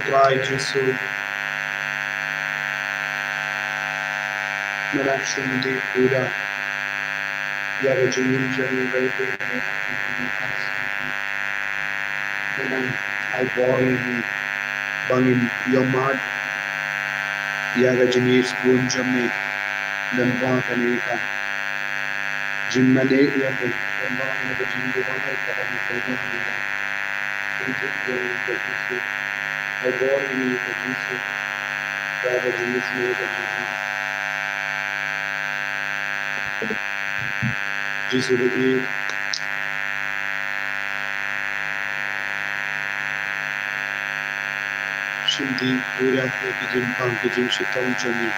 Try Jesu meraction di pura yaga Jingisynei rating menang ay boring bangin yomad yaga Jinis pun jamme dan kaneka Jingisynei yaga dan yaga Jingisynei karena kailangan Jesu ay boring Jesu yaga Jingisynei Jesu the Shindi pura ke jin pang ke jin shitong jami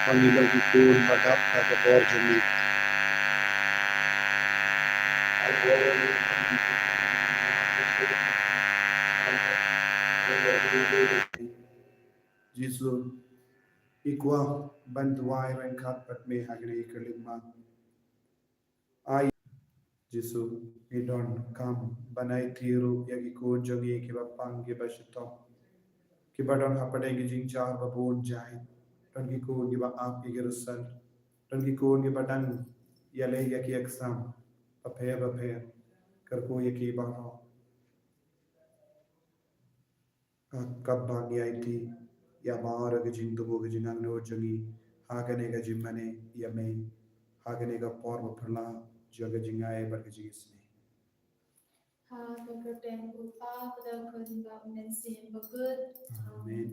pangila ki pun badap ka ke bor jami Jesu ikwa bantuai rengkat patme hagne kelima ai Jesu idon kam banai tiru yagi ko jangi ki bapang ki bashitong ki badon hapade ki jingchar babon jai ton ki ko ki ba ap ki gerusal ton ki ko ki badang yale yaki exam baphe kar ko yaki ba kab bang yaiti ya mara ki jing to ki jingang no jangi hagane ka jimmane yame hagane ka por baphala jaga jingai bar ki jingisne Kekerdeng upa pada kerja mensin bagut.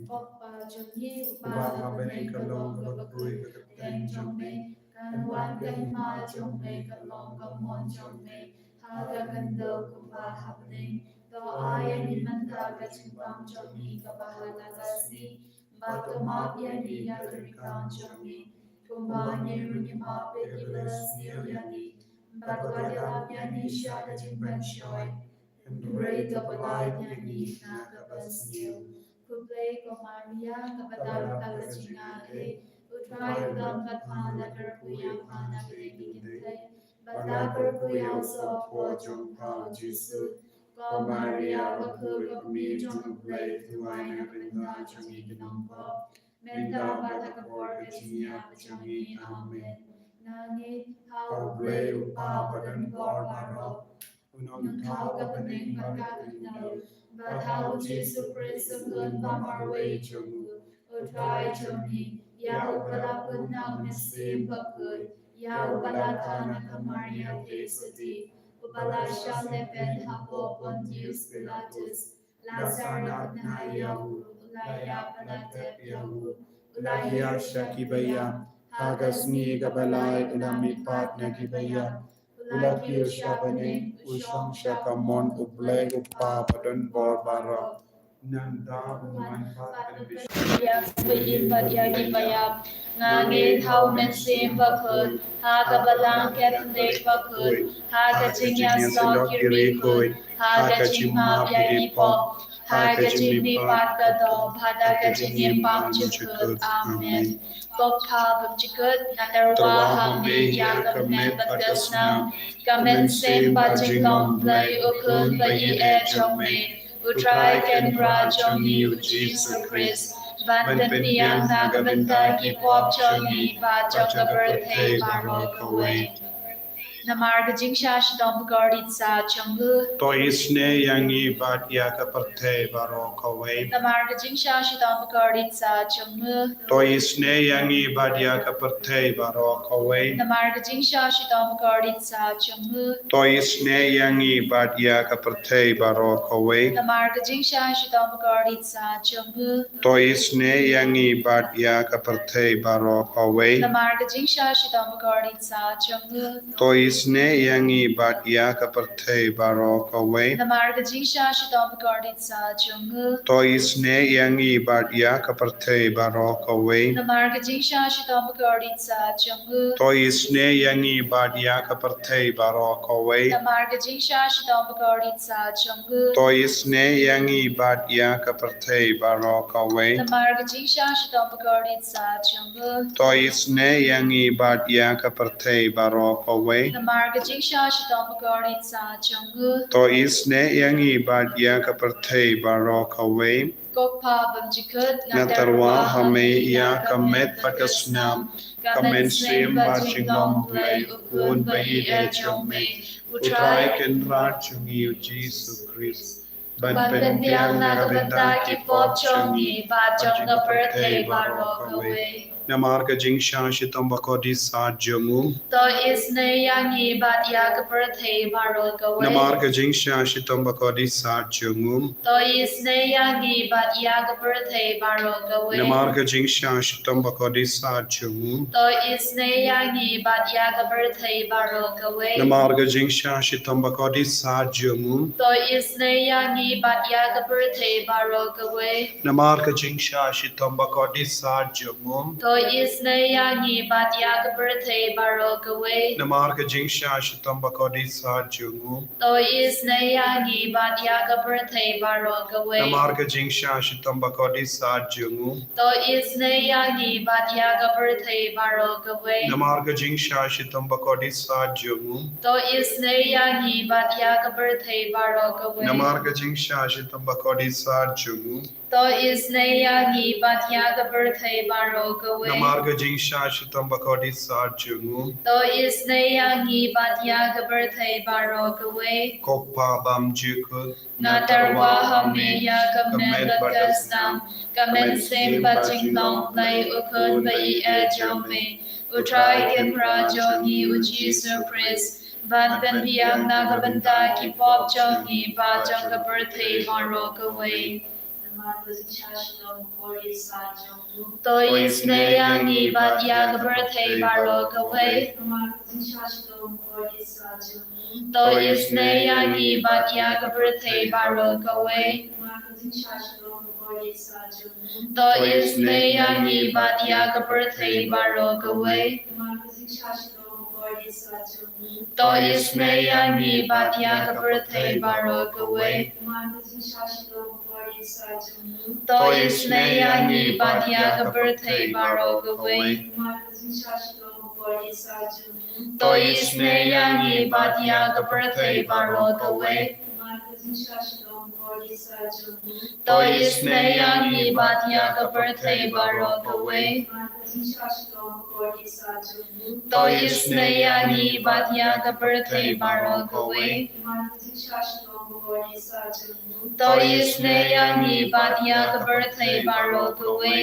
Opa janji upa beneng kalong bakui kekerdeng jome kan wan kahima jome kalong kamon jome haga kendo kumpa hapning to ayam ni manta kacimpang jome kapahala kasni bato map yani ya kerikan jome kumpa nyeru ni map ekilas yani bato kadela yani syada jimban shoy Ray kapalay yani na kapasniyo. Kuplay ko Maria kapatalo kalachinga utray udang katma lakar kuyang mana binigintay. Batakar kuyaw sa po jong pao Jesu. Ko Maria bakul kapmi jong play tuway na kapenda jong ikinongko. Menta batakapor kachinya pachangi amen. Nangit how play upa padan kor barok. Unong tao kapaning magkakagnaw, but how Jesus Christ on our way jomu, o try jomi, yao balapun na mesim bakul, yao balakana kamaria tesati, ubalasya lepen hapo Pontius Pilatus, Lazarus na yahu, ulaya palatep yahu, ulaya shakibaya, hagas ni gabalay ulamipat na gibaya, Ulakir Shabane, Ushong Shakamon, Ublay Upa, Padon Barbara, Nanda, Uman Pat, Yakin bat yagi bayab, ngangin how mensim bakul, haga balang ketendek bakul, haga jingya slot kirikul, haga jingma yagi pop, haga jingmi pat kado, hadaga jingim pam chukut, amen. Gopal bumchikut, natarwa hambi yakamen bagasnam, kamen sem bajingong blay ukun bayi ejome, utray ken grajomi Jesus Christ. Banten tiang nagabenta ki pop chongi ba jong birthday barok away. Namar gajing shash dom guarded sa changgu. To isne yangi bat yaka parthe baro kawai. Namar gajing shash dom guarded sa changgu. To isne yangi bat yaka parthe baro kawai. Namar gajing shash dom guarded sa changgu. To isne yangi bat yaka parthe baro kawai. Namar gajing shash dom guarded sa changgu. To isne yangi bat yaka parthe baro kawai. Namar gajing shash dom guarded sa changgu. To isne yangi bat ya kaparthe baro kawe. Namarga Jingsha Shidom Gordit Sa Jungu. To isne yangi bat ya kaparthe baro kawe. Namarga Jingsha Shidom Gordit Sa Jungu. To isne yangi bat ya kaparthe baro kawe. Namarga Jingsha Shidom Gordit Sa Jungu. To isne yangi bat ya kaparthe baro kawe. Namarga Jingsha Shidom Gordit Sa Jungu. To isne yangi bat ya kaparthe baro kawe. Namarga Jingsha Shidom Gordit Sa Jungu. To isne yangi bat ya kaparthe baro kawe. Gokpa Bamjikut Natarwa hame ya kamet pakasnam. Kamen sim bajingom play ukun bayi e jome. Utrai kenrat chungi Jesus Christ. Ban pen piang nagabenta ki pop chongi ba jong na birthday baro kawe. Namarga jingsha shitamba kodi sa jamu. To isne yangi bat yak birthday baro kawe. Namarga jingsha shitamba kodi sa jamu. To isne yangi bat yak birthday baro kawe. Namarga jingsha shitamba kodi sa jamu. To isne yangi bat yak birthday baro kawe. Namarga jingsha shitamba kodi sa jamu. To isne yangi bat yak birthday baro kawe. Namarga jingsha shitamba kodi sa jamu. To isne yangi bat yak birthday baro kawe. Namarga jingsha shitamba kodi sa jamu. To isne yangi bat yak birthday baro kawe. Namarga jingsha shitamba kodi sa jamu. To isne yangi bat yak birthday baro kawe. Namarga jingsha shitamba kodi sa jamu. To isne yangi bat yak birthday baro kawe. Namarga jingsha shitamba kodi sa jamu. To isne yangi bat yak birthday baro kawe. Namarga jingsha shitamba kodi sa jamu. To isne yangi bat yak birthday baro kawe. Kokpa bam jikut. Natarwa hame ya kamen bagastam. Kamen sim bajingong play ukun bayi e jome. Utrai ken rajongi uji surprise. Ban pen biang nagabanta ki pop jongi ba jonga birthday baro kawe. To isne yangi bat yak birthday baro kawe. To isne yangi bat yak birthday baro kawe. To isne yangi bat yak birthday baro kawe. To isne yangi bat yak birthday baro kawe. To isne yangi bat yak birthday baro kawe. To isne yangi bat yak birthday baro kawe. To isne yangi bat yak birthday baro kawe. To isne yangi bat yak birthday baro kawe. To isne yangi bat yak birthday baro kawe.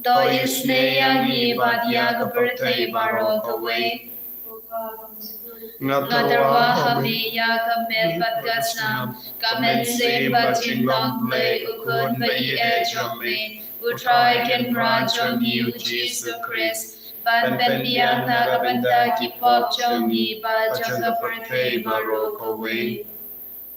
To isne yangi bat yak birthday baro kawe. Natarwa hame ya kamen bagasnam. Kamen sim bajingong play ukun bayi e jome. Utrai ken rajongi uji surprise. Ban pen biang nagabanta ki pop jongi ba jonga birthday baro kawe.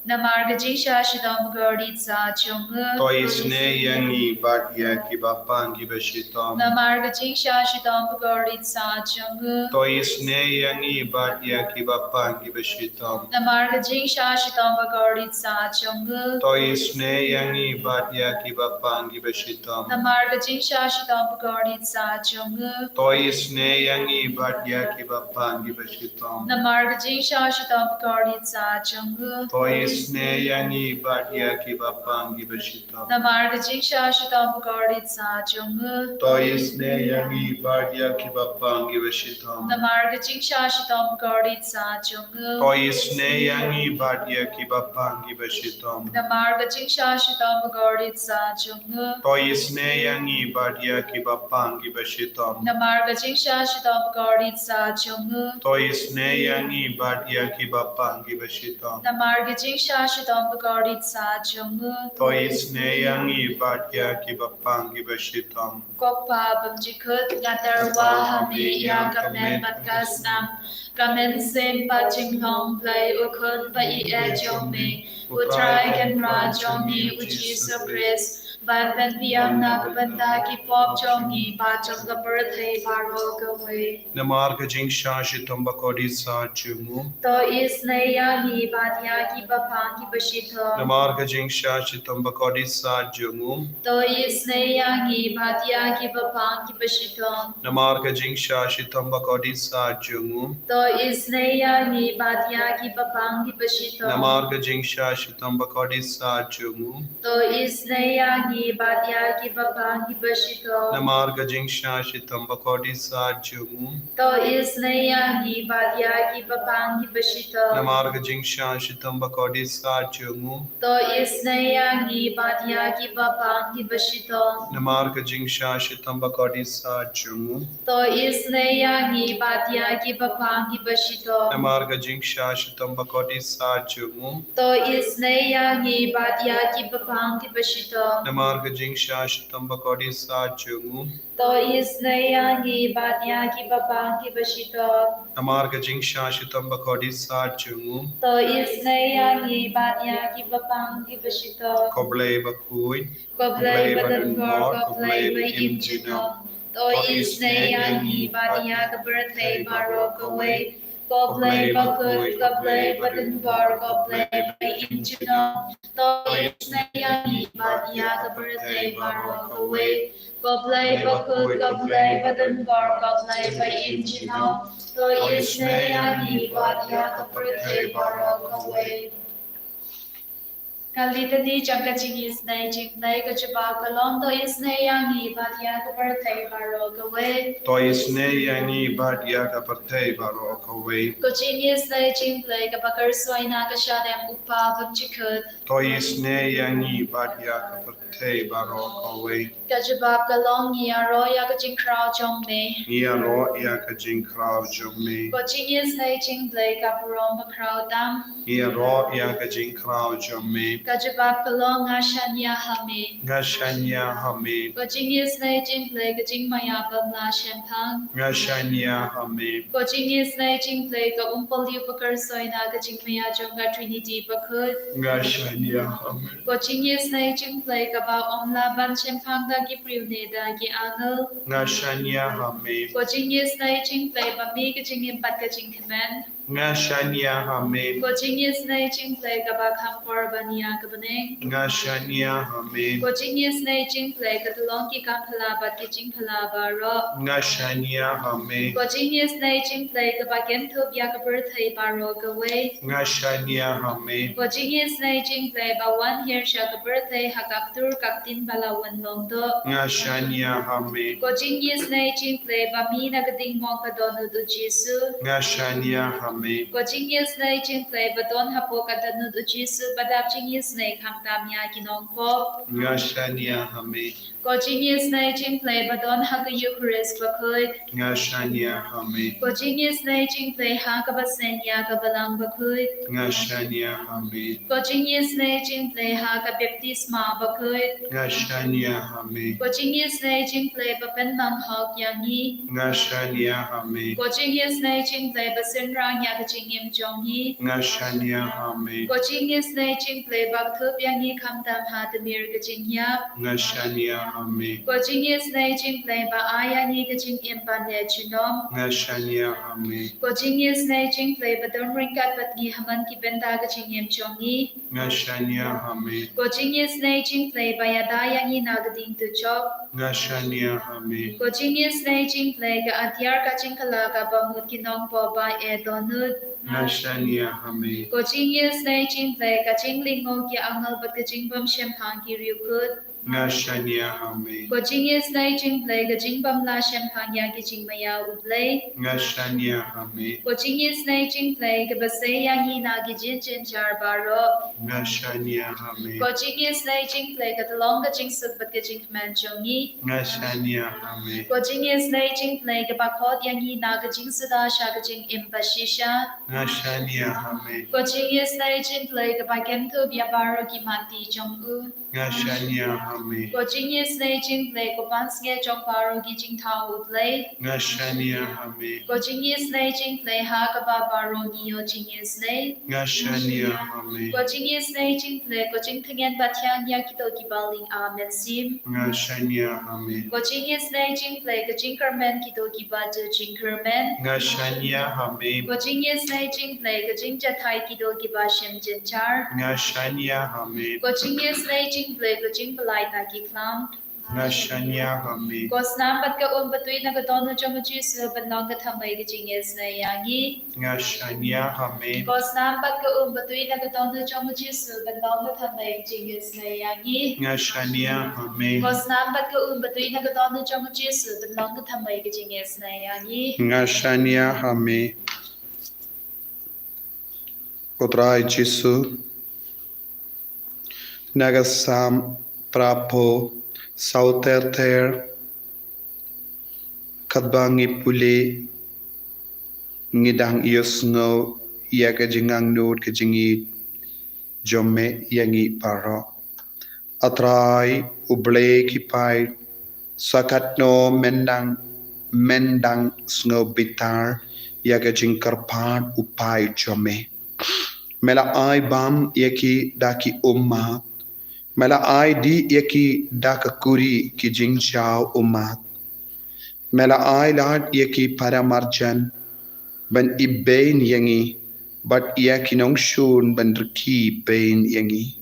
Namarga Jingsha Shidom Gordit Sa Jungu. To isne yangi bat ya ki bapangi beshitam. Namarga Jingsha Shidom Gordit Sa Jungu. To isne yangi bat ya ki bapangi beshitam. Namarga Jingsha Shidom Gordit Sa Jungu. To isne yangi bat ya ki bapangi beshitam. Namarga Jingsha Shidom Gordit Sa Jungu. To isne yangi bat ya ki bapangi beshitam. Namarga Jingsha Shidom Gordit Sa Jungu. To isne yangi bat ya ki bapangi beshitam. Namarga Jingsha Shidom Gordit Sa Jungu. To isne yangi bat ya ki bapangi beshitam. Namarga Jingsha Shidom Gordit Sa Jungu. To isne yangi bat ya ki bapangi beshitam. Namarga Jingsha Shidom Gordit Sa Jungu. To isne yangi bat ya ki bapangi beshitam. Namarga Jingsha Shidom Gordit Sa Jungu. To isne yangi bat ya ki bapangi beshitam. Namarga Jingsha sha shidom bagorit sa jong Tois ne yangi batya ki bapang ki bashitam. Kopa bamjikut gatarwa hami ya kamen batkas nam kamen sem pa jinglong play ukun pa I jong me utrai kan ra jong ni uji surprise ban ben biang na kabanda ki pop jong ni ba jong ka birthday baro gawe Namar ka jing shashi tomba kodi sa jumu. to is ne ya hi badia ki bapa ki bashito Namar ka jing shashi tomba kodi sa jumu. to is ne ya hi badia ki bapa ki bashito Namar ka jing shashi tomba kodi sa jumu. to is ne ya hi badia ki bapa ki bashito Namar ka jing shashi tomba kodi sa jumu. to is ne ya hi badia ki bapa ki bashito Namar ka jing shashi tomba kodi sa jumu. to is ne ya hi badia ki bapa ki bashito Namar ka jing shashi tomba kodi sa jumu. to is ne ya hi badia ki bapa ki bashito Namar ka jing shashi tomba kodi sa jumu. to is ne ya hi badia ki bapa ki bashito Namar ka jing shashi tomba kodi sa jumu. to is ne ya hi badia ki bapa ki bashito Namar ka jing shashi tomba kodi sa jumu. to is ne ya hi badia ki bapa ki bashito Namar ka jing shashi tomba kodi sa jumu. to is ne ya hi badia ki bapa ki bashito Koblay bakui. Koblay badan bor koblay ba imjino to is ne ya hi badia ka birthday baro kawe koblay bakut koblay badan bor koblay ba imjino to is ne ya hi badia ka birthday baro kawe koblay bakut koblay badan bor koblay ba imjino to is ne ya hi badia ka birthday baro kawe Kalitani jangka Jingisynei jingnei kajaba kalom to isnei yangi badia ka birthday baro kawe Tois ne yangi badia ka partay baro kawe. ko Jingisynei jinglei ka bakar soina ka shadem upa bamjikut Tois ne yangi badia ka partay baro kawe. kajaba kalom yaro ya ka jingkrao jongme Nia ro ya ka jing krav jumme. ko Jingisynei jinglei ka burom bakrao dam Nia ro ya ka jing krav jumme. kajaba kalom ngashanya hame Ngashanya hame. ko Jingisynei jinglei ka jingmaya bamla shempang Ngashanya hame. ko Jingisynei jinglei ka umpali bakar soina ka jingmaya jongga Trinity bakut Ngashanya hame. ko Jingisynei jinglei ka ba omla ban shempang da ki priune da ki angel Ngashanya hame. ko Jingisynei jinglei ba mi ka jingim pat ka jingkemen Ngashanya hame. ko Jingisynei jinglei ka ba khampor bania ka baneng Ngashanya hame. ko Jingisynei jinglei ka tulong ki kamphala bat ki jingphala ba ro Ngashanya hame. ko Jingisynei jinglei ka ba gentu bia ka birthday ba ro ka we Ngashanya hame. ko Jingisynei jinglei ba one year sha ka birthday hakak tur kaktin bala wan long do Ngashanya hame. ko Jingisynei jinglei ba mi na ka ding mong ka donu du Jisu Ngashanya hame. ko Jingisynei jinglei ba don hapo ka donu du Jisu badap Jingisynei kamtam ya kinong po Ngashanya hame. ko Jingisynei jinglei ba don ha ka Eucharist ba kut Ngashanya hame. ko Jingisynei jinglei ha ka ba senya ka balang ba kut Ngashanya hame. ko Jingisynei jinglei ha ka baptisma ba kut Ngashanya hame. ko Jingisynei jinglei ba pen mang hok yangi Ngashanya hame. ko Jingisynei jinglei ba sinrang ya ka jingim jonghi Ngashanya hame. ko Jingisynei jinglei ba thup yangi kamtam ha tamir ka jingya Ngashanya hame. ko Jingisynei jinglei ba ayangi ka jingim pa ne chinom Ngashanya hame. ko Jingisynei jinglei ba don ringkat pat ngi haman ki benda ka jingim chonghi Ngashanya hame. ko Jingisynei jinglei ba yada yangi na ka ding tu chok Ngashanya hame. ko Jingisynei jinglei ka atyar ka jingkala ka ba mut kinong po ba e donut Ngashanya hame. ko Jingisynei jinglei ka jinglingo ki angal bat ka jingbam shempang ki riukut Ngashania hame. Ko Jingisynei Jingplay Ka Jingbam La Shem Pangya Ki Jingmaya Uplay. Ngashania hame. Ko Jingisynei Jingplay Ka Basay Yangi Na Ki Jin Jar Baro. Ngashania hame. Ko Jingisynei Jingplay Ka Talong Ka Jingsuk Bat Ka Jingman Jongi. Ngashania hame. Ko Jingisynei Jingplay Ka Bakot Yangi Na Ka Jingsuda Sha Ka Jing Impashisha. Ngashania hame. Ko Jingisynei Jingplay Ka Bakem Tu Biabaro Ki Mati Jong U. Ngashania hame. Ko Jingisynei Jingplay Ko Bansge Jong Baro Ki Jing Tao Uplay. Ngashania hame. Ko Jingisynei Jingplay Ha Ka Ba Baro Ki Yo Jingisynei. Ngashania hame. Ko Jingisynei Jingplay Ko Jing Tengen Batyang Ya Ki To Ki Baling Amen Sim. Ngashania hame. Ko Jingisynei Jingplay Ko Jing Kermen Ki To Ki Ba Tu Jing Kermen. Ngashania hame. Ko Jingisynei Jingplay Ko Jing Jathai Ki To Ki Ba Shem Jin Char. Ngashania hame. Ko Jingisynei Jingplay Ko Jing Palai Ta Ki Klang. Ngashania hame. Ko Snam Bat Ka Batui Na Ka Don Jong Ju Su Bat Long Ka Thamai Ka Jingisynei Yangi. Ngashania hame. Ko Snam Bat Ka Batui Na Ka Don Jong Ju Su Bat Long Ka Thamai Ka Jingisynei Yangi. Ngashania hame. Ko Snam Bat Ka Batui Na Ka Don Jong Ju Su Bat Long Ka Thamai Ka Jingisynei Yangi. Ngashania hame. Kotrai Jisu Nagasam Prapo Sauterter Kadbangi Pule Ngidang Yosngo Yaga Jingang Nod Kajingi Jome Yangi Paro Atrai Uble Kipai Sakatno Mendang Snow Bitar Yaga Jinkarpan Upai Jome Mela ai bam yaki daki ummat Mela ai di yaki daka kuri ki jing chao ummat Mela ai lad yaki paramarjan ban ibain yangi but yaki nong shun ban riki bain yangi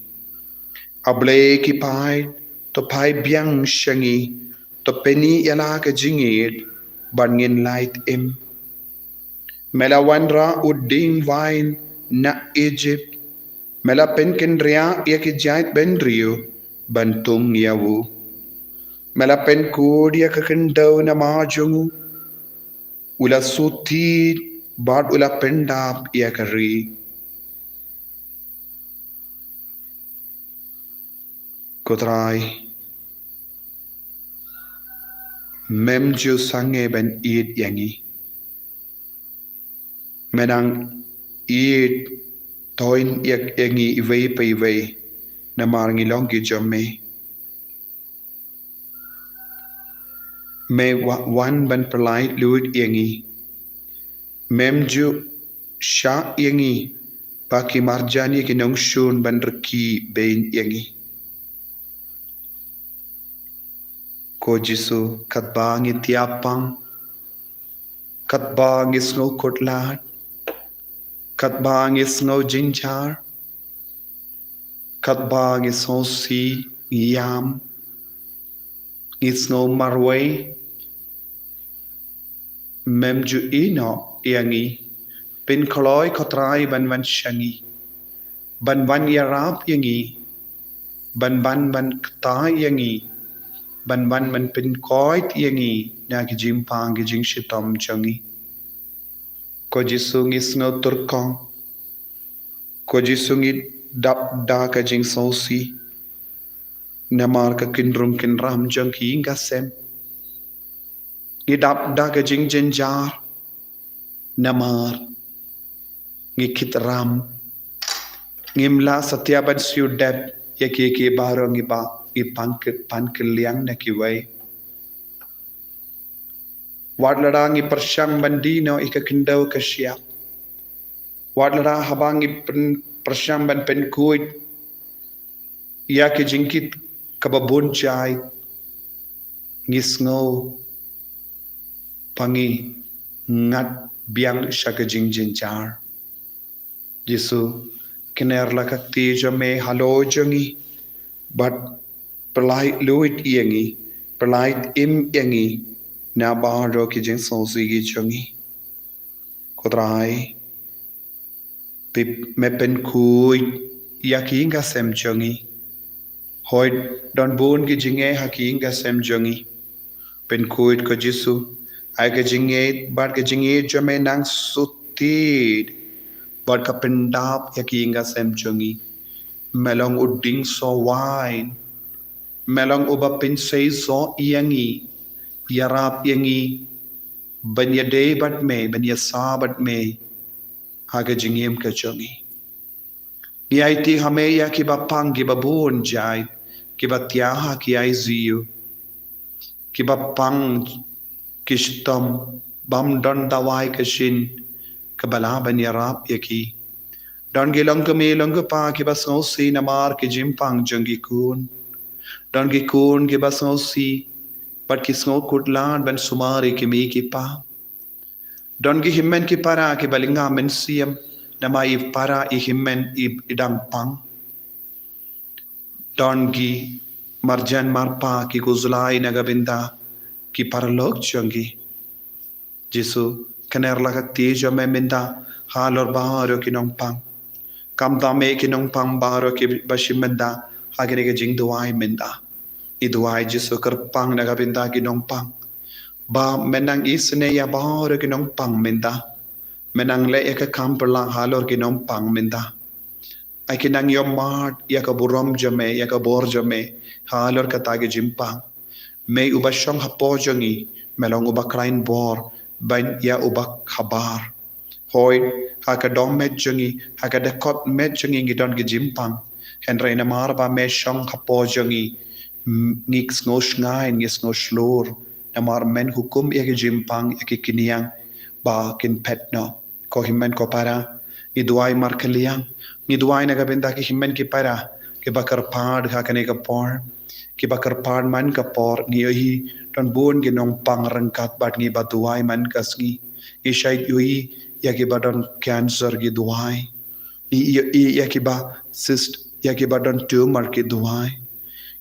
Able ki pai to pai biang shangi to penny yala ka jingit ban ngin light im Mela wanra udding wine na Egypt Mela penken ria yaki jait ben rio bantung yawu Mela pen kud yakakendau na majungu Ula suti bad ula pendap yakari Kotrai Memju sange ben id yangi Menang id toin yak yangi iway pa iway na marangi longi jome me wan ban perlai luid yangi memju sha yangi paki marjani ki nong shun ban reki bain yangi ko jisu katbangi tiapang katbangi snow kotlat Katbang is no jinjar Katbang is no si yam It's no marway Memju ino yangi Pin koloi kotrai ban shangi Ban yarap yangi Ban kta yangi Ban pin koit yangi Naki jimpang jing shitom changi Ko jisung is no turkong Ko jisung it dap da ka jing sausi Namar ka kinrum kinram jang ki inga sem Ni dap da ka jing jenjar Namar Ngi kit ram Ngimla satyaban siu dep Yaki baro ngi ba Ngi pankil liang na ki way Wadlara ngi persyang bandino ika kendau ka siap Wadlara habangi persyang ban penkuit Yaki jingkit kababun jai Ngisngo Pangi ngat biang syaka jingjin jar Jisu kiner lakakti jame halo jangi But perlait luit yangi Perlait im yangi Na baharo ki jing sausi gi changi Kodrai Pip me pen kui Yaki inga sem changi Hoi don bun ki jinge haking ka sem jongi. Pen kuit ko jisu. Ai ka jinge bar ka jinge jome nang sutid. Bar ka pendap yaking ka sem jongi. Melong uding so wine. Melong uba pinsay so iyangi. Yarap yangi. Banya day bat me, banya sabat me. Haga jingim ka jongi. Niaiti hameya ki ba pang ki ba buon jai. Ki ba tiaha ki ai ziyu. Ki ba pang kishtam bam don dawai kashin. Kabala banya rap yaki. Don gilang kami lang pa ki ba si namar ki jimpang jongi kun. Don gi kun ki ba si. But ki kutlan ban sumari ki mi ki pa. Don gi himmen ki para ki balinga men siyam. Nama i para I himmen I idang pang. Don gi marjan marpa ki kuzulai nagabinda ki paralog chongi. Jisu kaner lagat tijo me minda halor baharo ki nong pang. Kam dame ki nong pang baharo ki bashimenda hagene ke jing duwai minda. I duwai jisu kerpang nagabinda ki nong pang. Ba menang isne ya baharo ki nong pang minda. Menang le ya ka kamperlang halor ki nong pang minda. Ay kinang yung mart ya ka burom jame ya ka bor jame halor ka tagi jimpang. May uba siyang hapojongi melong uba krain bor ban ya uba kabar. Hoy haka dong medjongi haka dekot medjongi ngidon gi jimpang. Henry na marba me siyang hapojongi ngik ngos ngain ngis ngos lor na mar men hukum ya gi jimpang ya ki kiniyang ba kin petno ko himmen ko para iduay mar kaliyang Niduay na gabinda ki himmen ki para ki bakar pad ka kane ka por ki bakar pad man ka por ni hi ton bun ki nong pang rangkat bat ni baduay man kasgi ishait yui ya ki badon cancer ki duay ya ki ba cyst ya ki badon tumor ki duay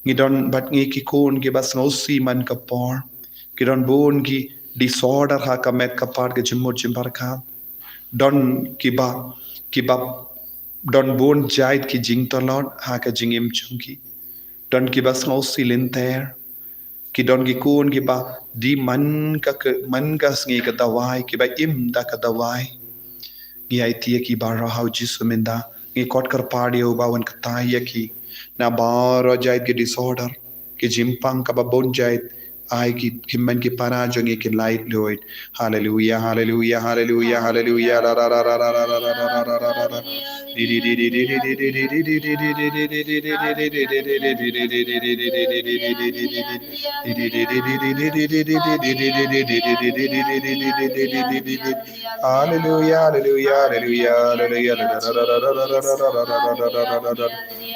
ni don bat ni ki kun ki bas ngosi man ka por ki don bun ki disorder ha ka met ka pad ki jimmo jimbar ka don ki ba Don bon jait ki jing tolon ha ka jingim chungi. Don ki ba ngau silin ter. Ki don ki kun ki ba di man ka sngi ka dawai ki ba im da ka dawai. Ngi ai tia ki ba ra hau jisu minda. Ngi kot kar padi o ba wan ka tai ki. Na ba ro jait ki disorder. Ki jimpang ka ba bon jait. Ai ki himmen ki para jongi ki light loid. Hallelujah, hallelujah, hallelujah, hallelujah. Ra ra ra ra ra ra ra ra ra ra ra ra ra.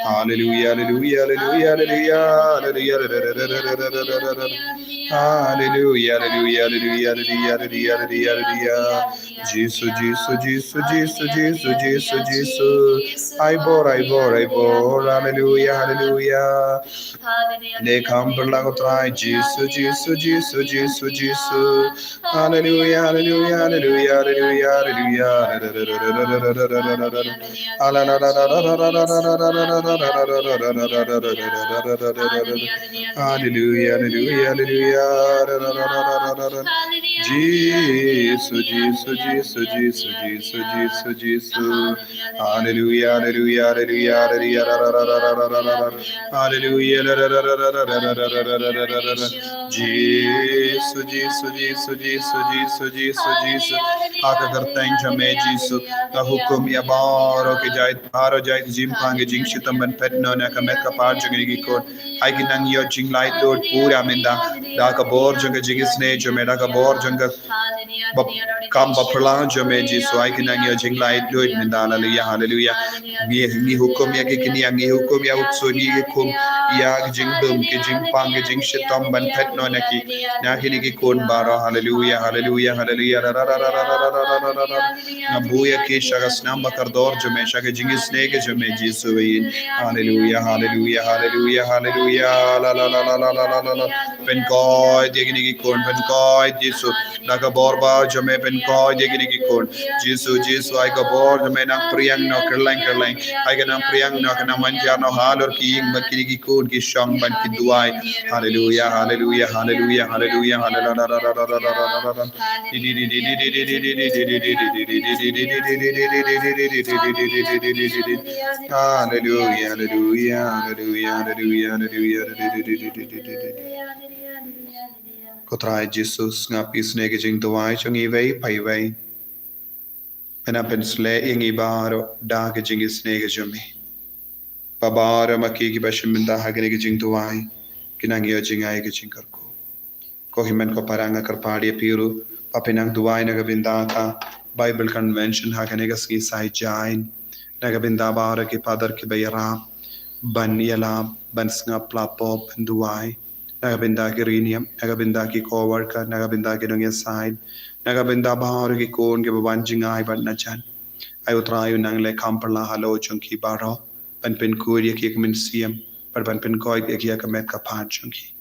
Hallelujah, hallelujah, hallelujah, hallelujah. Hallelujah, hallelujah, hallelujah, hallelujah, hallelujah, hallelujah, hallelujah, hallelujah. Jesus, Jesus, Jesus, Jesus, Jesus, Jesus, Jesus. I bore, hallelujah, hallelujah. Ne kamperla ko try, Jesus, Jesus, Jesus, Jesus, Jesus. Hallelujah, hallelujah, hallelujah, hallelujah, hallelujah. Jesus, Jesus, Jesus, Jesus, Jesus, Jesus, Jesus. Hallelujah, hallelujah, hallelujah, hallelujah, hallelujah, Jesus, Jesus, Jesus, Jesus, Jesus, Jesus, Jesus. Haka gartang jame Jesus. Na hukum ya baro ke jait jim pange jing shitam ban pet no na ka met ka par jang gi kon. Ai ginang yo jing light Lord pura minda. Da ka bor jang jingisynei jame da ka bor jang kam Baphylla jame Jesus. Ai ginang yo jing light Lord minda hallelujah hallelujah. Ni hukum ya ke kini yang ni hukum ya utsu ni hukum ya jing dum ke jing pang ke jing shitam ban pet no na ki na kini ki kon baro hallelujah hallelujah hallelujah na buya ke shagas namba kardor jame shaga jingisynei ke jame Jesus hallelujah hallelujah hallelujah hallelujah la la la la la la la la pen koi degni ki kon pen koi Jesus Nagabor bar jame pen ko degini ki kun. Jisu ay gabor jame nang priang no kerlang. Ay ganang priang no kana manja no halor ki ing bakini ki kun ki shang ban ki duai. Hallelujah, hallelujah, hallelujah, hallelujah, hallelujah. Hallelujah, hallelujah, hallelujah, hallelujah, hallelujah. Ko try Jesus nga pis ne jing tuai chong I vei pai vei. Pena pensle ing ibaro da ke jing is ne jumi. Babara maki ki bashimda hagene ke jing tuai. Kinang yo jing ai ke jing karko. Ko himen ko paranga karpadi piru papinang tuai na gabinda ka Bible convention hagene ke ski sai jain. Na gabinda bara ki padar ki bayara ban yala ban snga plapo penduai. Nagabinda ki rinium, nagabinda ki co-worker, nagabinda ki nung side, nagabinda bahar ki kon ki babanjing ay bat na chan. Ayo trayo nang le kampala halo chung ki baro, pan pin kuri ki min siem, par pan pin koi ki ka met ka pan chung ki.